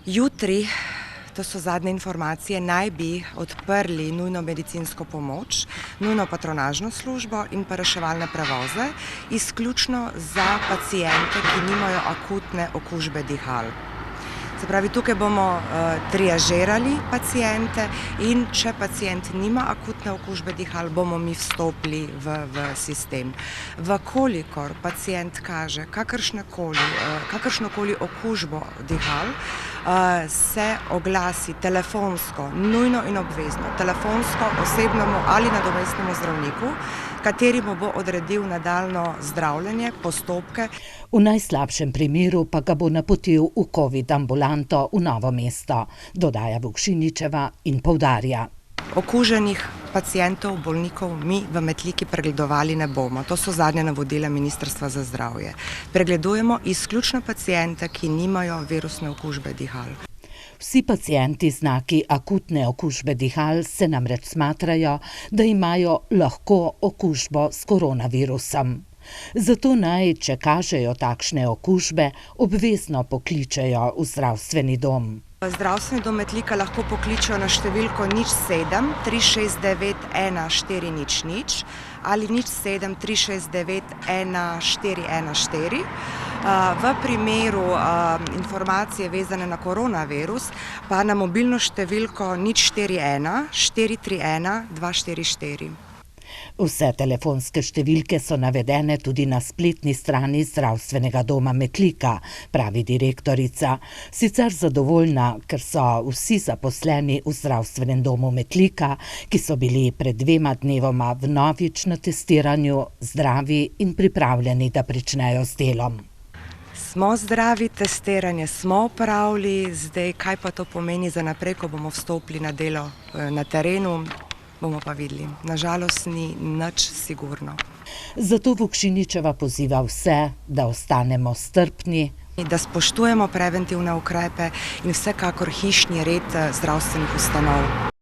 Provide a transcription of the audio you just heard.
Jutri, to so zadnje informacije, naj bi odprli nujno medicinsko pomoč, nujno patronažno službo in pa reševalne prevoze, izključno za paciente, ki nimajo akutne okužbe dihal. Se pravi, tukaj bomo triažirali paciente in če pacient nima akutne okužbe dihal, bomo mi vstopili v sistem. Vkolikor pacient kaže kakršnokoli okužbo dihal, se oglasi telefonsko, nujno in obvezno, telefonsko osebnemu ali nadomestnemu zdravniku, kateri mu bo odredil nadaljnje zdravljenje, postopke. V najslabšem primeru pa ga bo napotil v covid ambulanto v Novo mesto, dodaja Vukšiničeva in poudarja. Okuženih pacientov, bolnikov mi v Metliki pregledovali ne bomo. To so zadnja navodila Ministrstva za zdravje. Pregledujemo izključno paciente, ki nimajo virusne okužbe dihal. Vsi pacienti z znaki akutne okužbe dihal se namreč smatrajo, da imajo lahko okužbo s koronavirusom. Zato naj, če kažejo takšne okužbe, obvezno pokličejo v zdravstveni dom. Zdravstveni dom Metlika lahko pokličejo na številko 07 369 1400 ali 07 369 1414. V primeru informacije vezane na koronavirus pa na mobilno številko 041 431 244. Vse telefonske številke so navedene tudi na spletni strani Zdravstvenega doma Metlika, pravi direktorica. Sicer zadovoljna, ker so vsi zaposleni v Zdravstvenem domu Metlika, ki so bili pred 2 dnevoma vnovič na testiranju, zdravi in pripravljeni, da pričnejo z delom. Smo zdravi, testiranje smo opravili, zdaj kaj pa to pomeni za naprej, ko bomo vstopili na delo na terenu, bomo pa videli. Na žalost ni nič sigurno. Zato Vukšiničeva poziva vse, da ostanemo strpni, da spoštujemo preventivne ukrepe in vsekakor hišni red zdravstvenih ustanov.